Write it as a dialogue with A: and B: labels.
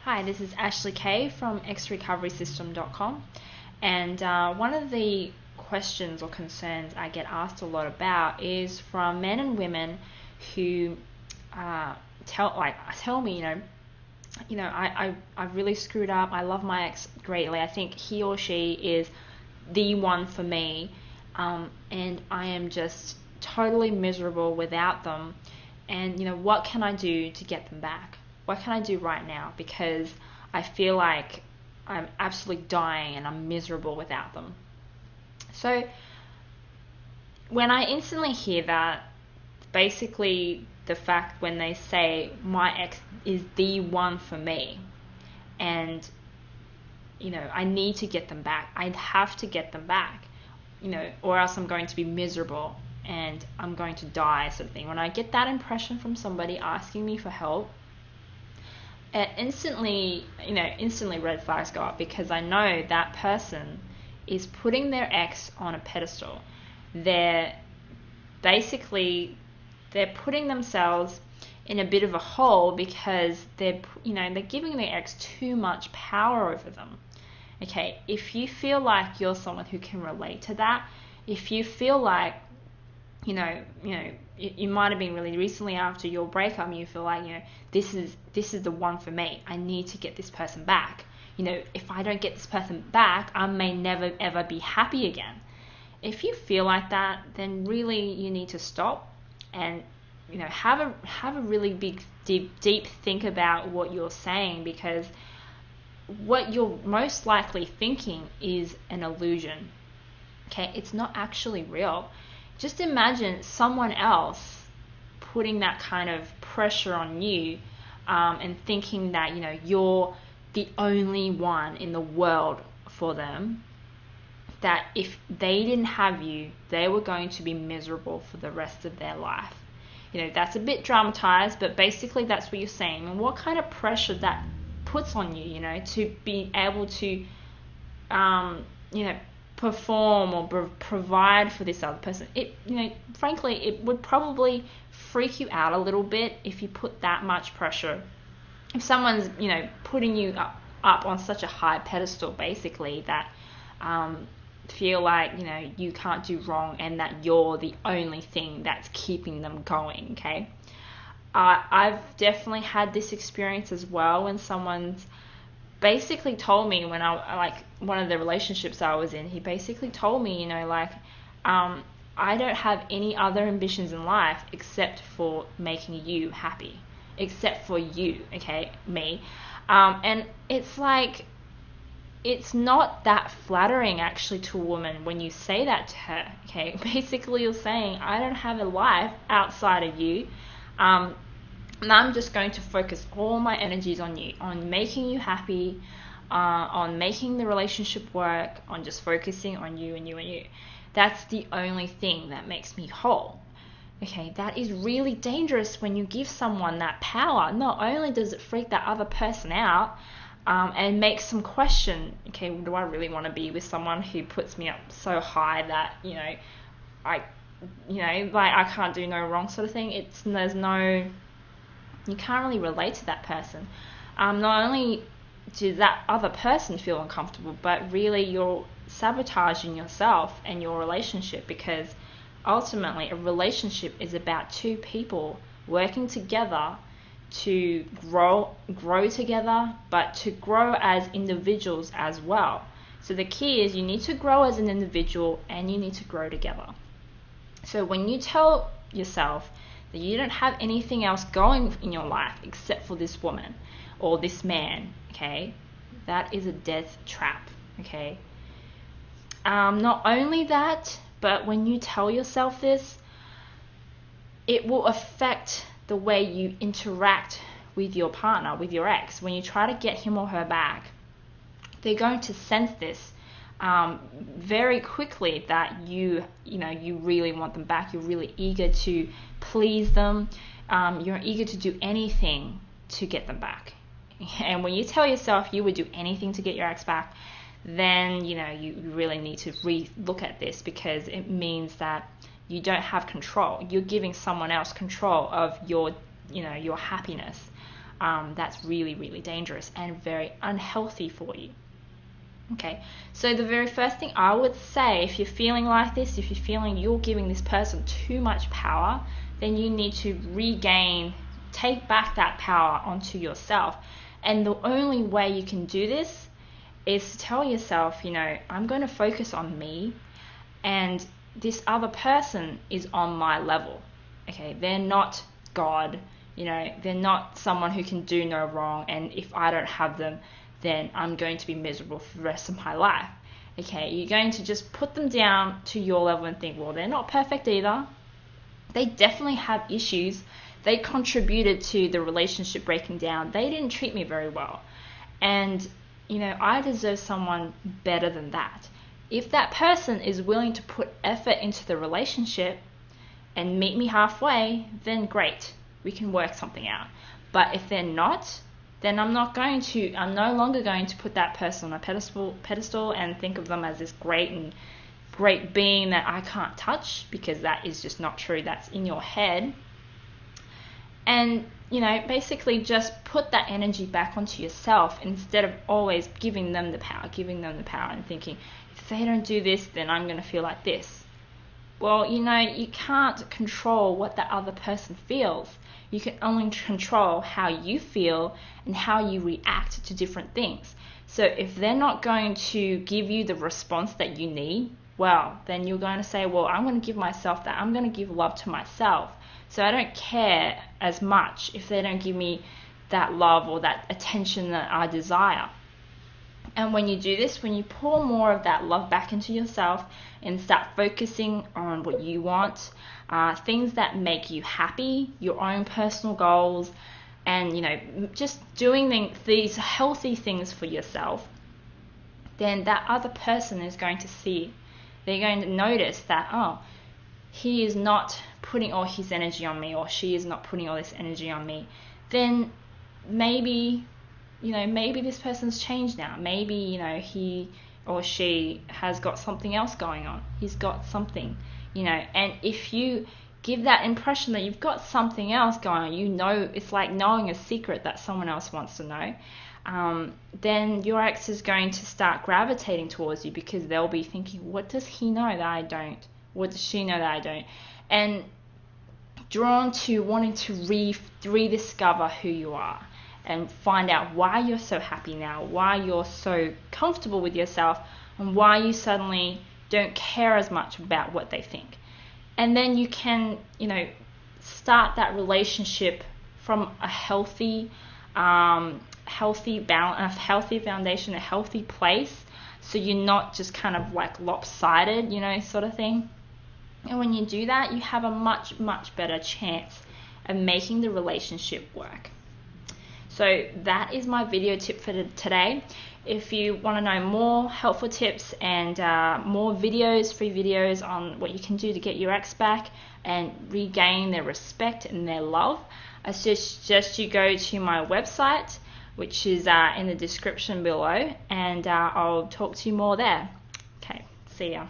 A: Hi, this is Ashley Kay from xrecoverysystem.com, and one of the questions or concerns I get asked a lot about is from men and women who tell me, I really screwed up. I love my ex greatly. I think he or she is the one for me, and I am just totally miserable without them. And what can I do to get them back? What can I do right now? Because I feel like I'm absolutely dying and I'm miserable without them. So when I instantly hear that, basically the fact when they say my ex is the one for me, and I need to get them back, I'd have to get them back, or else I'm going to be miserable and I'm going to die, sort of thing. When I get that impression from somebody asking me for help, instantly red flags go up, because I know that person is putting their ex on a pedestal. They're putting themselves in a bit of a hole because they're giving their ex too much power over them. Okay, if you feel like you're someone who can relate to that, if you feel like you might have been really recently after your breakup and you feel like, this is the one for me, I need to get this person back. If I don't get this person back, I may never ever be happy again. If you feel like that, then really you need to stop and have a really big deep think about what you're saying, because what you're most likely thinking is an illusion. Okay, it's not actually real. Just imagine someone else putting that kind of pressure on you, and thinking that you're the only one in the world for them, that if they didn't have you, they were going to be miserable for the rest of their life. That's a bit dramatized, but basically that's what you're saying. And what kind of pressure that puts on you, to be able to perform or provide for this other person. Frankly, it would probably freak you out a little bit if you put that much pressure. If someone's putting you up on such a high pedestal, basically, that feel like you can't do wrong and that you're the only thing that's keeping them going. Okay, I've definitely had this experience as well, when someone's basically told me, when one of the relationships I was in, he basically told me, I don't have any other ambitions in life except for making you happy, except for you, okay, me. And it's like, it's not that flattering actually to a woman when you say that to her, okay? Basically you're saying, I don't have a life outside of you, and I'm just going to focus all my energies on you, on making you happy, on making the relationship work, on just focusing on you and you and you. That's the only thing that makes me whole. Okay, that is really dangerous when you give someone that power. Not only does it freak that other person out, and makes them question, okay, do I really want to be with someone who puts me up so high that, I can't do no wrong, sort of thing. You can't really relate to that person. Not only does that other person feel uncomfortable, but really you're sabotaging yourself and your relationship, because ultimately a relationship is about two people working together to grow together, but to grow as individuals as well. So the key is, you need to grow as an individual and you need to grow together. So when you tell yourself that you don't have anything else going in your life except for this woman or this man, okay, that is a death trap, okay? Not only that, but when you tell yourself this, it will affect the way you interact with your partner, with your ex. When you try to get him or her back, they're going to sense this very quickly, that you really want them back. You're really eager to please them. You're eager to do anything to get them back. And when you tell yourself you would do anything to get your ex back, then you really need to re-look at this, because it means that you don't have control. You're giving someone else control of your happiness. that's really, really dangerous and very unhealthy for you. Okay, so the very first thing I would say, if you're feeling like this, if you're feeling you're giving this person too much power, then you need to take back that power onto yourself. And the only way you can do this is to tell yourself, I'm going to focus on me, and this other person is on my level. Okay, they're not God, they're not someone who can do no wrong, and if I don't have them, then I'm going to be miserable for the rest of my life. Okay, you're going to just put them down to your level and think, well, they're not perfect either. They definitely have issues. They contributed to the relationship breaking down. They didn't treat me very well. And, I deserve someone better than that. If that person is willing to put effort into the relationship and meet me halfway, then great, we can work something out. But if they're not, then I'm no longer going to put that person on a pedestal and think of them as this great being that I can't touch, because that is just not true. That's in your head. And, basically just put that energy back onto yourself instead of always giving them the power and thinking, if they don't do this, then I'm going to feel like this. Well, you can't control what the other person feels. You can only control how you feel and how you react to different things. So if they're not going to give you the response that you need, well, then you're going to say, well, I'm going to give myself that. I'm going to give love to myself. So I don't care as much if they don't give me that love or that attention that I desire. And when you do this, when you pour more of that love back into yourself and start focusing on what you want, things that make you happy, your own personal goals, and just doing these healthy things for yourself, then that other person is going to see. They're going to notice that, oh, he is not putting all his energy on me, or she is not putting all this energy on me. Then maybe this person's changed now. Maybe, he or she has got something else going on. He's got something, and if you give that impression that you've got something else going on, it's like knowing a secret that someone else wants to know, then your ex is going to start gravitating towards you, because they'll be thinking, what does he know that I don't? What does she know that I don't? And drawn to wanting to rediscover who you are and find out why you're so happy now, why you're so comfortable with yourself, and why you suddenly don't care as much about what they think. And then you can, start that relationship from a healthy foundation, a healthy place, so you're not just kind of like lopsided, sort of thing. And when you do that, you have a much, much better chance of making the relationship work. So that is my video tip for today. If you want to know more helpful tips and more videos, free videos on what you can do to get your ex back and regain their respect and their love, I suggest you go to my website, which is in the description below, and I'll talk to you more there. Okay, see ya.